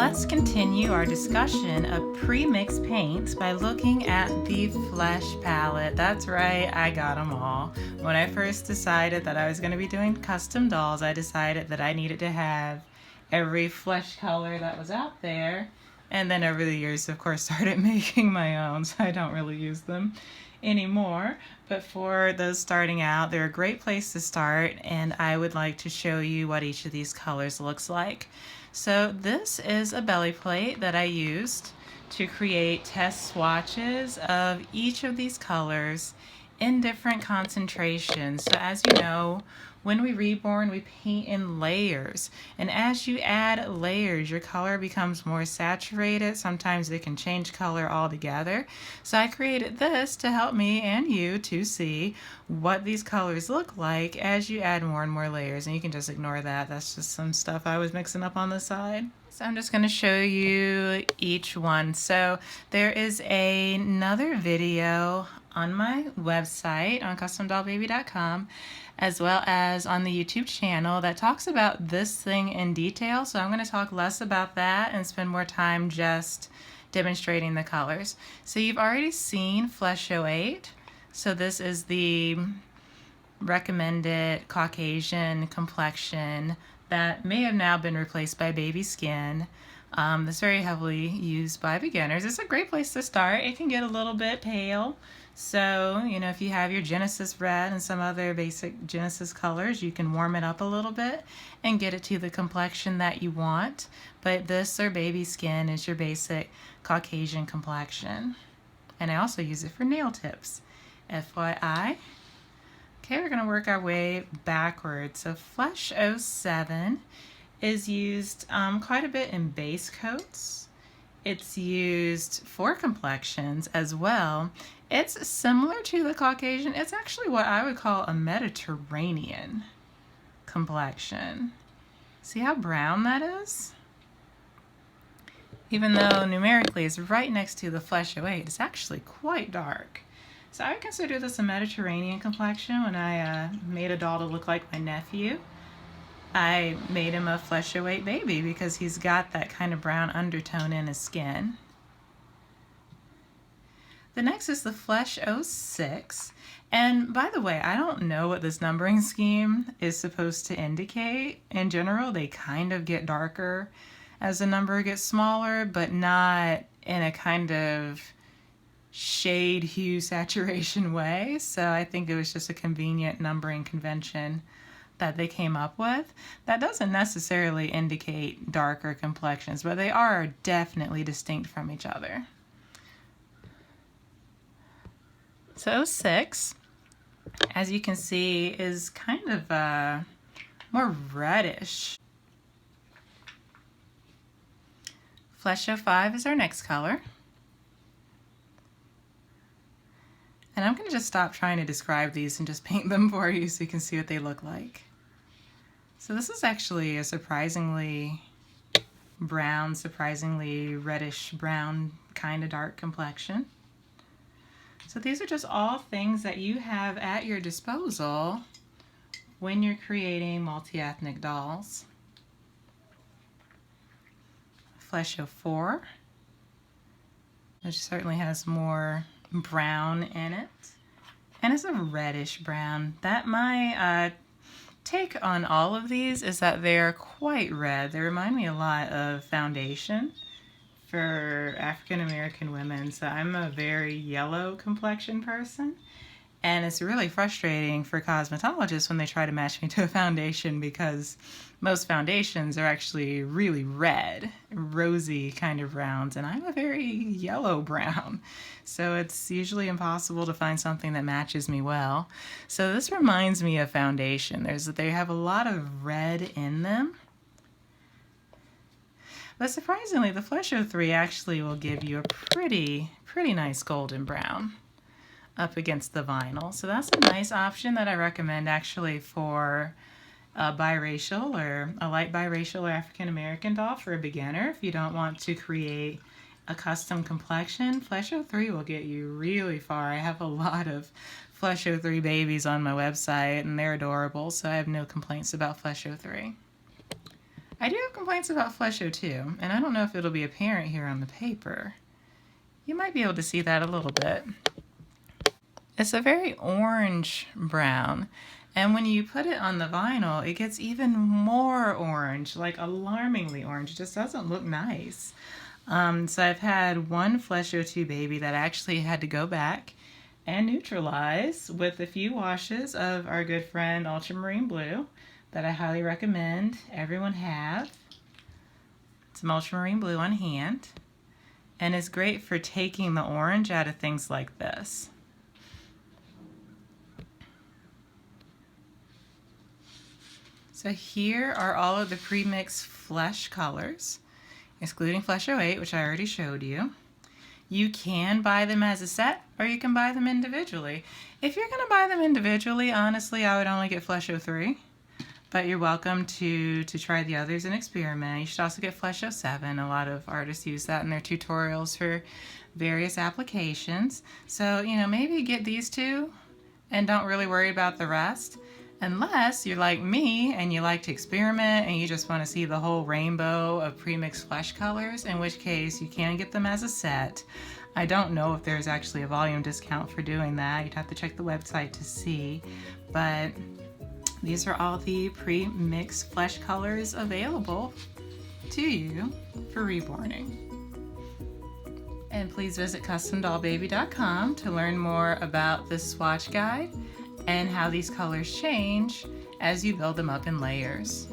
let's continue our discussion of pre-mixed paints by looking at the Flesh palette. That's right, I got them all. When I first decided that I was going to be doing custom dolls, I decided that I needed to have every Flesh color that was out there. And then over the years, of course, started making my own, so I don't really use them anymore. But for those starting out, they're a great place to start, and I would like to show you what each of these colors looks like. So this is a belly plate that I used to create test swatches of each of these colors in different concentrations. So as you know, when we reborn, we paint in layers, and as you add layers, your color becomes more saturated. Sometimes it can change color altogether. So I created this to help me and you to see what these colors look like as you add more and more layers, and you can just ignore that. That's just some stuff I was mixing up on the side. So I'm just going to show you each one. So there is another video on my website on CustomDollBaby.com, as well as on the YouTube channel, that talks about this thing in detail. So I'm going to talk less about that and spend more time just demonstrating the colors. So you've already seen Flesh 08. So this is the recommended Caucasian complexion that may have now been replaced by baby skin. That's very heavily used by beginners. It's a great place to start. It can get a little bit pale. So, you know, if you have your Genesis red and some other basic Genesis colors, you can warm it up a little bit and get it to the complexion that you want. But this or baby skin is your basic Caucasian complexion. And I also use it for nail tips, FYI. Okay, we're going to work our way backwards. So Flesh 07 is used quite a bit in base coats. It's used for complexions as well. It's similar to the Caucasian. It's actually what I would call a Mediterranean complexion. See how brown that is? Even though numerically it's right next to the Flesh 08, it's actually quite dark. So I would consider this a Mediterranean complexion. When I made a doll to look like my nephew, I made him a Flesh 08 baby because he's got that kind of brown undertone in his skin. The next is the Flesh 06. And by the way, I don't know what this numbering scheme is supposed to indicate. In general, they kind of get darker as the number gets smaller, but not in a kind of shade hue saturation way. So I think it was just a convenient numbering convention that they came up with. That doesn't necessarily indicate darker complexions, but they are definitely distinct from each other. So 06, as you can see, is kind of more reddish. Flesh 05 is our next color. And I'm going to just stop trying to describe these and just paint them for you so you can see what they look like. So this is actually a surprisingly brown, surprisingly reddish brown kind of dark complexion. So these are just all things that you have at your disposal when you're creating multi-ethnic dolls. Flesh 04, which certainly has more brown in it, and it's a reddish brown. That my take on all of these is that they're quite red. They remind me a lot of foundation for African American women. So I'm a very yellow complexion person, and it's really frustrating for cosmetologists when they try to match me to a foundation, because most foundations are actually really red, rosy kind of browns, and I'm a very yellow brown. So it's usually impossible to find something that matches me well. So this reminds me of foundation. They have a lot of red in them. But surprisingly, the Flesh 03 actually will give you a pretty nice golden brown up against the vinyl. So that's a nice option that I recommend actually for a biracial or a light biracial or African American doll for a beginner. If you don't want to create a custom complexion, Flesh 03 will get you really far. I have a lot of Flesh 03 babies on my website, and they're adorable, so I have no complaints about Flesh 03. I do complaints about Flesh 02, and I don't know if it'll be apparent here on the paper. You might be able to see that a little bit. It's a very orange brown, and when you put it on the vinyl, it gets even more orange, like alarmingly orange. It just doesn't look nice. So I've had one Flesh 02 baby that actually had to go back and neutralize with a few washes of our good friend Ultramarine Blue that I highly recommend everyone have. Some Ultramarine Blue on hand, and it's great for taking the orange out of things like this. So here are all of the premixed Flesh colors, excluding Flesh 08, which I already showed you. You can buy them as a set, or you can buy them individually. If you're going to buy them individually, honestly, I would only get Flesh 03, but you're welcome to try the others and experiment. You should also get Flesh 07. A lot of artists use that in their tutorials for various applications. So, you know, maybe get these two and don't really worry about the rest. Unless you're like me and you like to experiment and you just want to see the whole rainbow of premixed Flesh colors, in which case you can get them as a set. I don't know if there's actually a volume discount for doing that. You'd have to check the website to see. But these are all the premixed Flesh colors available to you for reborning. And please visit CustomDollBaby.com to learn more about this swatch guide and how these colors change as you build them up in layers.